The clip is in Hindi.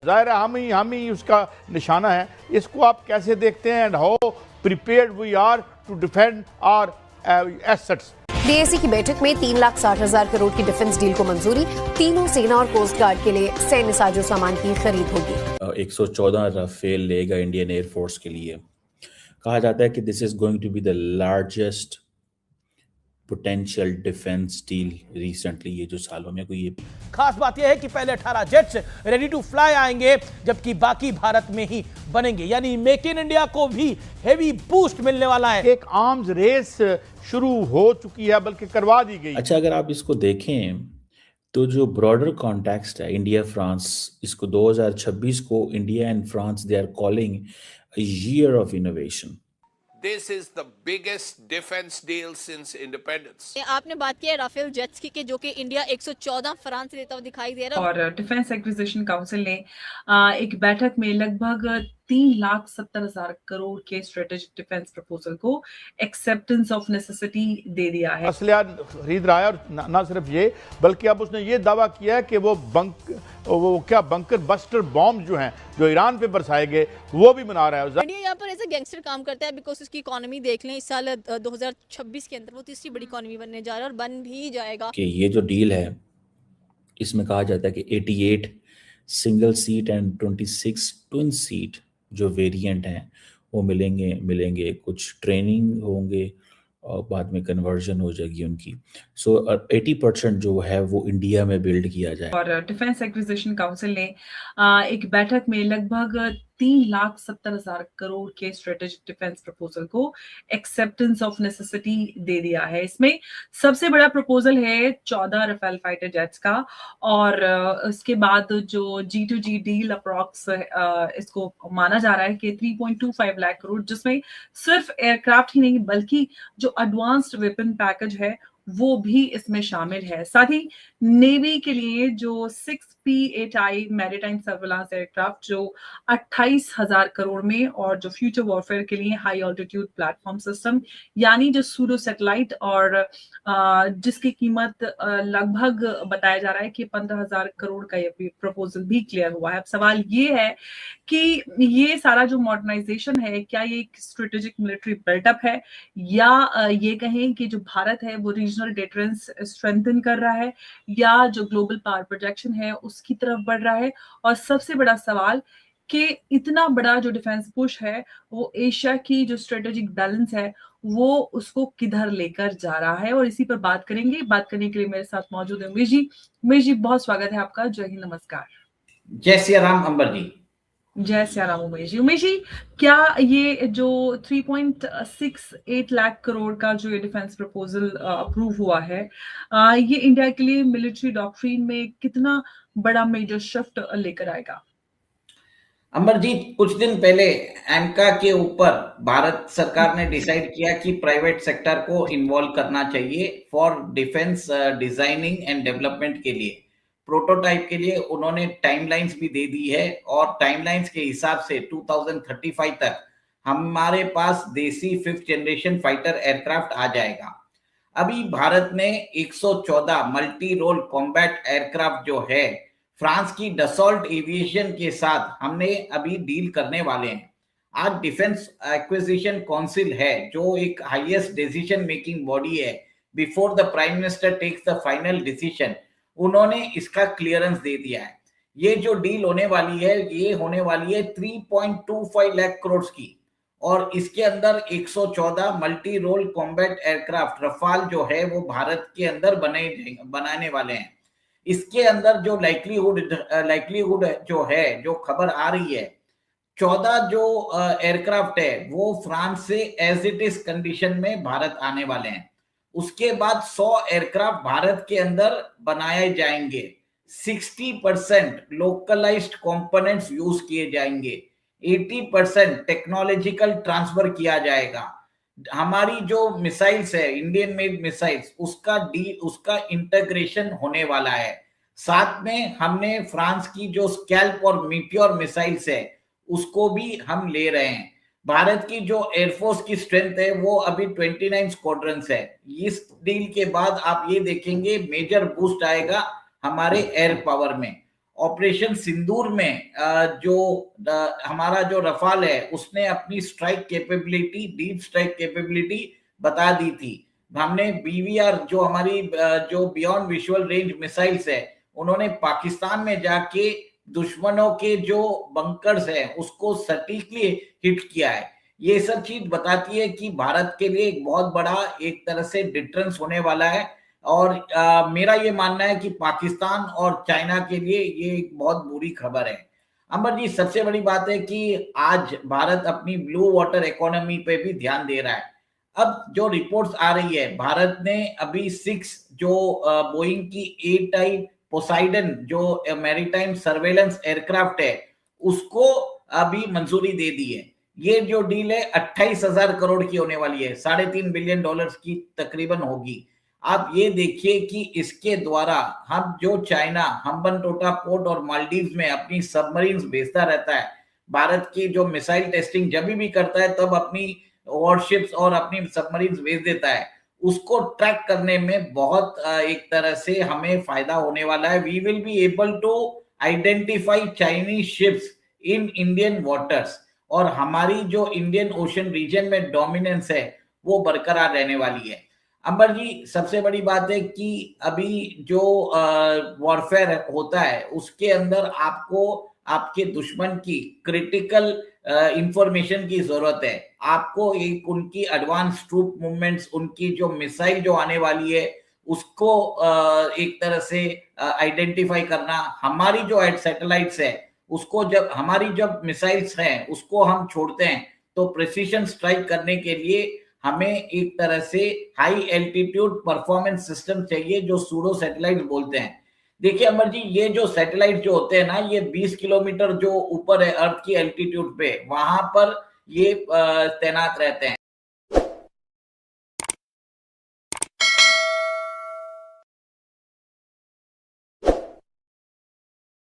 ज़ाहिर है हम ही उसका निशाना है। इसको आप कैसे देखते हैं and how prepared we are to defend our assets. DAC की बैठक में 3,60,000 करोड़ की डिफेंस डील को मंजूरी। तीनों सेना और कोस्ट गार्ड के लिए सैन्य साजो सामान की खरीद होगी। 114 राफेल लेगा इंडियन एयरफोर्स के लिए। कहा जाता है कि this is going to be the largest potential defence deal recently, ये जो सालों में कोई ये खास बात यह है कि पहले 18 जेट्स रेडी टू फ्लाई आएंगे, जबकि बाकी भारत में ही बनेंगे। यानी मेक इन इंडिया को भी हेवी बूस्ट मिलने वाला है। एक आर्म्स रेस शुरू हो चुकी है, बल्कि करवा दी गई। अच्छा, अगर आप इसको देखें तो जो ब्रॉडर कॉन्टेक्स्ट है इंडिया फ्रांस, इसको 2026 को India and France they are calling a year of innovation. This is the biggest defense deal since independence. आपने बात की है राफेल जेट्स की, जो कि इंडिया 114 फ्रांस देता हुआ दिखाई दे रहा है। और डिफेंस एक्विजिशन काउंसिल ने एक बैठक में लगभग 3,70,000 करोड़ के स्ट्रेटेजिक डिफेंस प्रपोजल को एक्सेप्टेंस ऑफ नेसेसिटी दे दिया है। असलिया खरीद रहा है, और ना सिर्फ ये, बल्कि अब उसने ये दावा किया है कि वो बंकर बस्टर बॉम्ब जो हैं जो ईरान पे बरसाए गए वो भी बना रहा है। इंडिया यहाँ पर ऐसे गैंगस्टर काम करता है, बिकॉज उसकी इकोनॉमी देख लें, इस साल 2026 के अंदर वो तीसरी बड़ी इकोनॉमी बनने जा रहा है और बन भी जाएगा। कि ये जो डील है इसमें कहा जाता है कि 88 single seat and 26 twin seat जो वेरिएंट हैं वो मिलेंगे। कुछ ट्रेनिंग होंगे और बाद में कन्वर्जन हो जाएगी उनकी। सो 80% जो है वो इंडिया में बिल्ड किया जाए। और डिफेंस एक्विजिशन काउंसिल ने एक बैठक में लगभग 3,70,000 करोड़ के स्ट्रेटेजिक डिफेंस प्रपोजल को एक्सेप्टेंस ऑफ नेसेसिटी दे दिया है। इसमें सबसे बड़ा प्रपोजल है 14 राफेल फाइटर जेट्स का, और उसके बाद जो G2G डील अप्रॉक्स इसको माना जा रहा है कि 3.25 लाख करोड़, जिसमें सिर्फ एयरक्राफ्ट ही नहीं बल्कि जो एडवांस्ड वेपन पैकेज है वो भी इसमें शामिल है। साथ ही नेवी के लिए जो 6P-8I मैरीटाइम सर्विलांस एयरक्राफ्ट जो 28,000 करोड़ में, और जो फ्यूचर वॉरफेयर के लिए हाई ऑल्टीट्यूड प्लेटफॉर्म सिस्टम यानी जो सूडो सैटेलाइट, और जिसकी कीमत लगभग बताया जा रहा है कि 15,000 करोड़ का ये प्रपोजल भी क्लियर हुआ है। अब सवाल ये है कि ये सारा जो मॉडर्नाइजेशन है, क्या ये एक स्ट्रेटेजिक मिलिट्री बिल्टअप है, या ये कहें कि जो भारत है वो रीजनल डिफरेंस स्ट्रेंथन कर रहा है, या जो ग्लोबल पावर प्रोजेक्शन है उसकी तरफ बढ़ रहा है। और सबसे बड़ा सवाल कि इतना बड़ा जो डिफेंस पुश है वो एशिया की जो स्ट्रेटेजिक बैलेंस है वो उसको किधर लेकर जा रहा है, और इसी पर बात करेंगे। बात करने के लिए मेरे साथ मौजूद है उमेश जी। उमेश जी, बहुत स्वागत है आपका। जय हिंद, नमस्कार। जय सिया राम अंबर जी। जय सिया राम उमेश जी। उमेश जी, क्या ये जो 3.68 लाख करोड़ का जो ये डिफेंस प्रपोजल अप्रूव हुआ है, ये इंडिया के लिए मिलिट्री डॉक्ट्रिन में कितना बड़ा मेजर शिफ्ट लेकर आएगा? अंबर जी, कुछ दिन पहले एमका के ऊपर भारत सरकार ने डिसाइड किया कि प्राइवेट सेक्टर को इन्वॉल्व करना चाहिए for defence designing and development के लिए। प्रोटोटाइप के लिए उन्होंने टाइमलाइंस भी दे दी है, और टाइमलाइंस के हिसाब से 2035 तक हमारे पास देसी 5th जनरेशन फाइटर एयरक्राफ्ट आ जाएगा। अभी भारत ने 114 मल्टी रोल कॉम्बैट एयरक्राफ्ट जो है फ्रांस की डसॉल्ट एविएशन के साथ हमने अभी डील करने वाले हैं। आज डिफेंस एक्विजिशन काउंसिल है जो एक हाईएस्ट डिसीजन मेकिंग बॉडी है, before the prime minister takes the final decision, उन्होंने इसका क्लियरेंस दे दिया है। ये जो डील होने वाली है ये होने वाली है 3.25 लाख करोड़ की, और इसके अंदर 114 multi role combat aircraft Rafale जो है वो भारत के अंदर बनाने वाले हैं। इसके अंदर जो लाइकलीहुड जो है, जो खबर आ रही है, 14 जो एयरक्राफ्ट है वो फ्रांस से एज इट इज कंडीशन में भारत आने वाले हैं। उसके बाद 100 एयरक्राफ्ट भारत के अंदर बनाए जाएंगे। 60% लोकलाइज्ड कंपोनेंट्स यूज किए जाएंगे। 80% टेक्नोलॉजिकल ट्रांसफर किया जाएगा। हमारी जो मिसाइल्स है, इंडियन मेड मिसाइल्स, उसका इंटीग्रेशन होने वाला है। साथ में हमने फ्रांस की जो स्कैल्प और मीटियोर मिसाइल्स है उसको भी हम ले रहे हैं। भारत की जो एयरफोर्स की स्ट्रेंथ है वो अभी 29 स्क्वाड्रंस है। इस डील के बाद आप ये देखेंगे मेजर बूस्ट आएगा हमारे एयर पावर में। ऑपरेशन सिंदूर में जो हमारा जो रफाल है उसने अपनी strike capability, deep strike capability बता दी थी। हमने BVR जो हमारी जो बियॉन्ड विजुअल रेंज मिसाइल्स है, उन्होंने पाकिस्तान में जाके दुश्मनों के जो बंकर्स है उसको सटीकली हिट किया है। ये सब चीज बताती है कि भारत के लिए एक बहुत बड़ा एक तरह से डिटरेंस होने वाला है। और मेरा ये मानना है कि पाकिस्तान और चाइना के लिए ये एक बहुत बुरी खबर है। अमर जी, सबसे बड़ी बात है कि आज भारत अपनी ब्लू वाटर इकोनॉमी पे भी ध्यान दे रहा है। अब जो रिपोर्ट्स आ रही है, भारत ने अभी 6 जो बोइंग की A टाइप पोसाइडन जो मैरीटाइम सर्वेलेंस एयरक्राफ्ट है उसको अभी मंजूरी दे दी है। ये जो डील है 28,000 करोड़ की होने वाली है, $3.5 बिलियन की तकरीबन होगी। आप ये देखिए कि इसके द्वारा हम जो चाइना हम्बनटोटा पोर्ट और मालदीव्स में अपनी सबमरीन्स भेजता रहता है, भारत की जो मिसाइल टेस्टिंग जब भी करता है तब अपनी वॉरशिप्स और अपनी सबमरीन्स भेज देता है, उसको ट्रैक करने में बहुत एक तरह से हमें फायदा होने वाला है। We will be able to identify Chinese ships in Indian waters और हमारी जो इंडियन ओशन रीजन में डोमिनेंस है वो बरकरार रहने वाली है। अंबर जी, सबसे बड़ी बात है कि अभी जो वॉरफेयर होता है उसके अंदर आपको आपके दुश्मन की क्रिटिकल इंफॉर्मेशन की जरूरत है। आपको एक उनकी एडवांस ट्रूप मूवमेंट्स, उनकी जो मिसाइल जो आने वाली है उसको एक तरह से आइडेंटिफाई करना, हमारी जो सैटेलाइट्स है उसको जब मिसाइल्स हैं उसको हम छोड़ते हैं तो प्रिसीजन स्ट्राइक करने के लिए हमें एक तरह से हाई एल्टीट्यूड परफॉर्मेंस सिस्टम चाहिए जो सूडो सैटेलाइट बोलते हैं। देखिए अमर जी, ये जो सैटेलाइट जो होते हैं ना, ये 20 किलोमीटर जो ऊपर है अर्थ की एल्टीट्यूड पे, वहां पर ये तैनात रहते हैं।